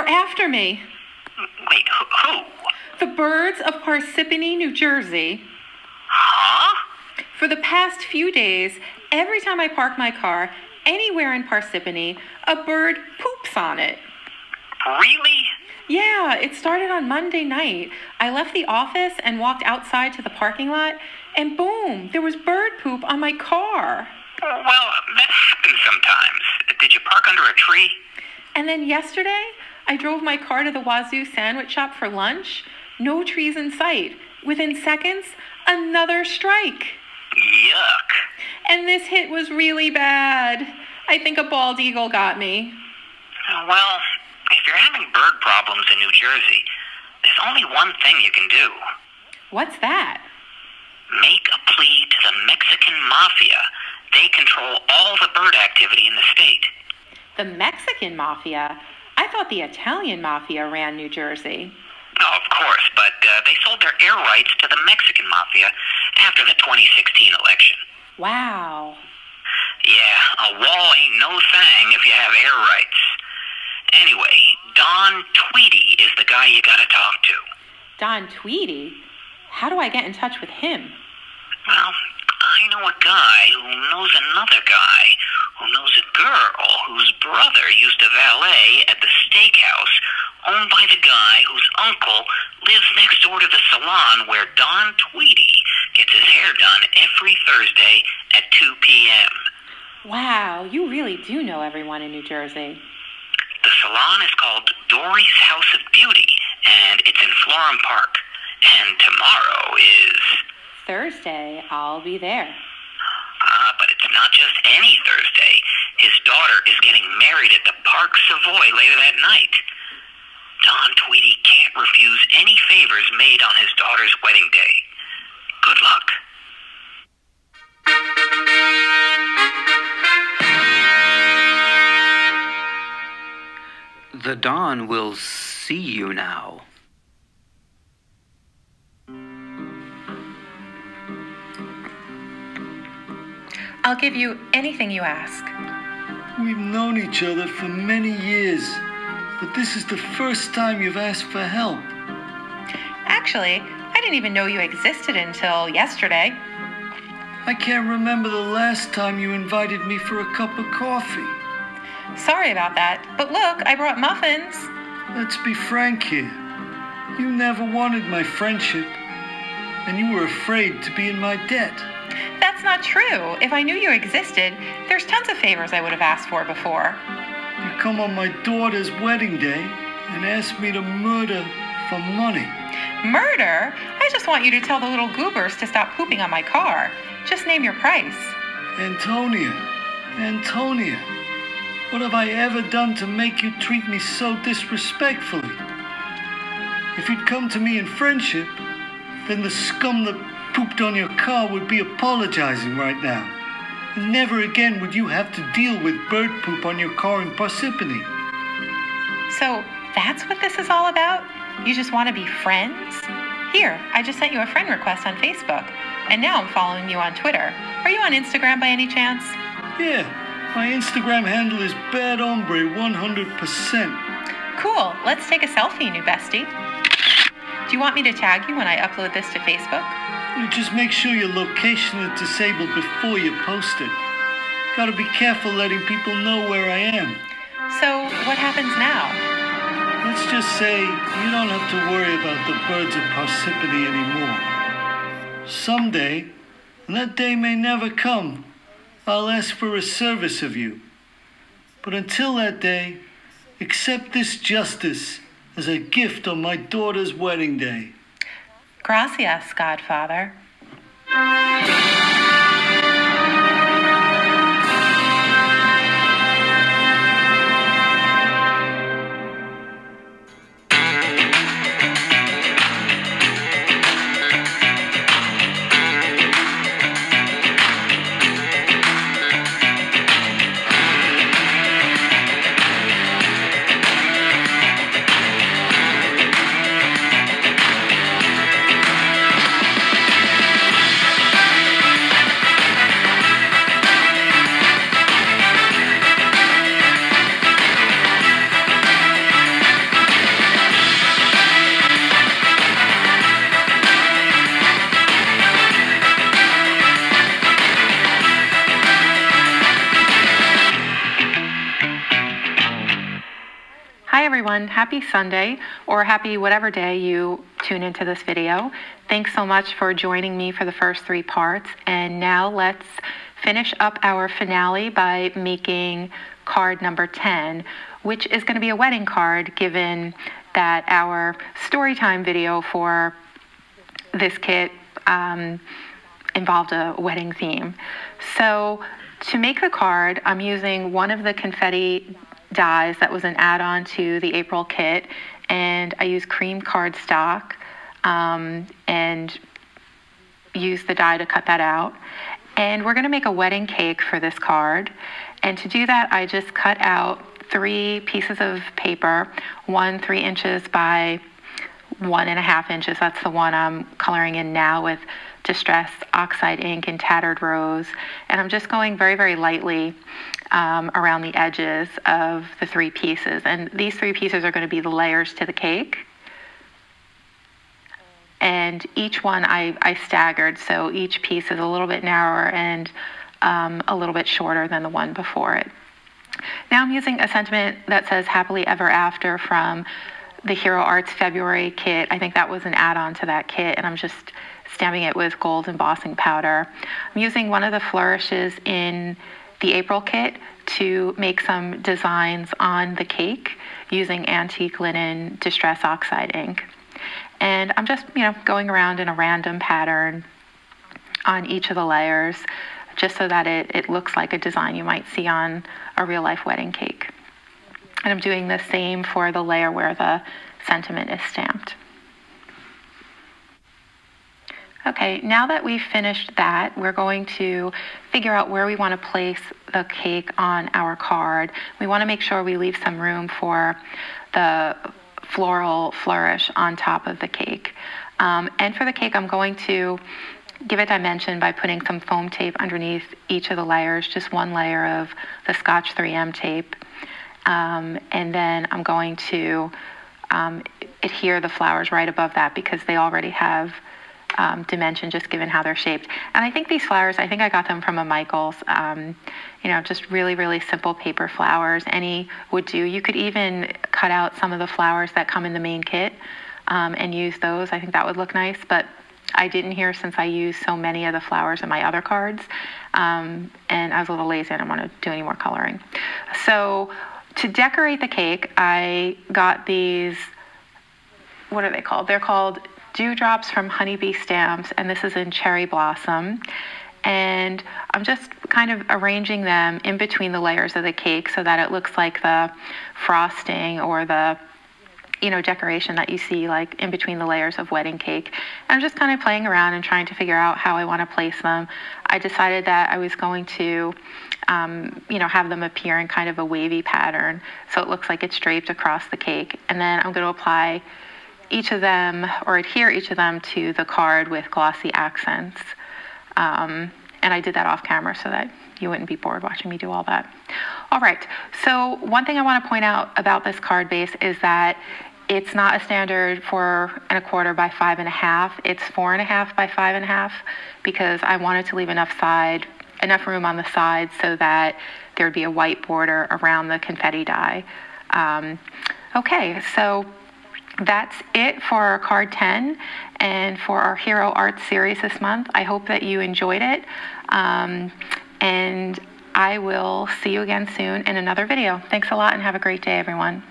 after me. Wait, who? The birds of Parsippany, New Jersey. Huh? For the past few days, every time I park my car anywhere in Parsippany, a bird poops on it. Really? Yeah, it started on Monday night. I left the office and walked outside to the parking lot, and boom, there was bird poop on my car. Well, that happens sometimes. Did you park under a tree? And then yesterday, I drove my car to the Wazoo sandwich shop for lunch. No trees in sight. Within seconds, another strike. Yuck. And this hit was really bad. I think a bald eagle got me. Well, if you're having bird problems in New Jersey, there's only one thing you can do. What's that? Make a plea to the Mexican Mafia. They control all the bird activity in the state. The Mexican Mafia? I thought the Italian Mafia ran New Jersey. Oh, of course, but they sold their air rights to the Mexican Mafia after the 2016 election. Wow. Yeah, a wall ain't no thing if you have air rights. Anyway, Don Tweedy is the guy you gotta talk to. Don Tweedy? How do I get in touch with him? Well, I know a guy who knows another guy who knows a girl whose brother used to valet at the steakhouse owned by the guy whose uncle lives next door to the salon where Don Tweedy gets his hair done every Thursday at 2 p.m. Wow, you really do know everyone in New Jersey. The salon is called Dory's House of Beauty, and it's in Florham Park. And tomorrow is... Thursday. I'll be there. But it's not just any Thursday. His daughter is getting married at the Park Savoy later that night. Don Tweedy can't refuse any favors made on his daughter's wedding day. Good luck. The Don will see you now. I'll give you anything you ask. We've known each other for many years, but this is the first time you've asked for help. Actually, I didn't even know you existed until yesterday. I can't remember the last time you invited me for a cup of coffee. Sorry about that, but look, I brought muffins. Let's be frank here. You never wanted my friendship, and you were afraid to be in my debt. That's not true. If I knew you existed, there's tons of favors I would have asked for before. You come on my daughter's wedding day and ask me to murder for money. Murder? I just want you to tell the little goobers to stop pooping on my car. Just name your price. Antonia, what have I ever done to make you treat me so disrespectfully? If you'd come to me in friendship, then the scum that pooped on your car would be apologizing right now. And never again would you have to deal with bird poop on your car in Parsippany. So that's what this is all about? You just want to be friends? Here, I just sent you a friend request on Facebook, and now I'm following you on Twitter. Are you on Instagram by any chance? Yeah, my Instagram handle is badhombre100%. Cool, let's take a selfie, new bestie. Do you want me to tag you when I upload this to Facebook? You just make sure your location is disabled before you post it. Gotta be careful letting people know where I am. So, what happens now? Let's just say you don't have to worry about the birds of Parsippany anymore. Someday, and that day may never come, I'll ask for a service of you. But until that day, accept this justice as a gift on my daughter's wedding day. Gracias, Godfather. everyone, happy Sunday, or happy whatever day you tune into this video. Thanks so much for joining me for the first 3 parts, and now let's finish up our finale by making card number 10, which is going to be a wedding card, given that our story time video for this kit involved a wedding theme. So to make the card, I'm using one of the confetti dies that was an add-on to the April kit, and I use cream cardstock and use the die to cut that out. And we're going to make a wedding cake for this card, and to do that I just cut out 3 pieces of paper, one 3 inches by 1.5 inches. That's the one I'm coloring in now with distressed oxide ink and tattered rose, and I'm just going very, very lightly around the edges of the 3 pieces. And these 3 pieces are going to be the layers to the cake, and each one I staggered, so each piece is a little bit narrower and a little bit shorter than the one before it. Now I'm using a sentiment that says happily ever after from the Hero Arts February kit. I think that was an add-on to that kit, and I'm just stamping it with gold embossing powder. I'm using one of the flourishes in the April kit to make some designs on the cake using antique linen distress oxide ink. And I'm just, going around in a random pattern on each of the layers, just so that it looks like a design you might see on a real-life wedding cake. And I'm doing the same for the layer where the sentiment is stamped. Okay, now that we've finished that, we're going to figure out where we want to place the cake on our card. We want to make sure we leave some room for the floral flourish on top of the cake. And for the cake, I'm going to give it dimension by putting some foam tape underneath each of the layers, just one layer of the Scotch 3M tape. And then I'm going to adhere the flowers right above that because they already have dimension just given how they're shaped. And I think these flowers, I got them from a Michael's, just really, really simple paper flowers. Any would do. You could even cut out some of the flowers that come in the main kit and use those. I think that would look nice, but I didn't here since I used so many of the flowers in my other cards, and I was a little lazy. I didn't want to do any more coloring. So to decorate the cake, I got these, what are they called? They're called Dewdrops from Honeybee Stamps, and this is in Cherry Blossom. And I'm just kind of arranging them in between the layers of the cake so that it looks like the frosting or the decoration that you see like in between the layers of wedding cake. And I'm just kind of playing around and trying to figure out how I want to place them. I decided that I was going to have them appear in kind of a wavy pattern so it looks like it's draped across the cake. And then I'm going to apply each of them or adhere each of them to the card with glossy accents. And I did that off camera so that you wouldn't be bored watching me do all that. All right, so one thing I want to point out about this card base is that it's not a standard 4 1/4 by 5 1/2. It's 4 1/2 by 5 1/2 because I wanted to leave enough room on the sides so that there would be a white border around the confetti die. Okay, so that's it for our card 10 and for our Hero Arts series this month. I hope that you enjoyed it, and I will see you again soon in another video. Thanks a lot and have a great day, everyone.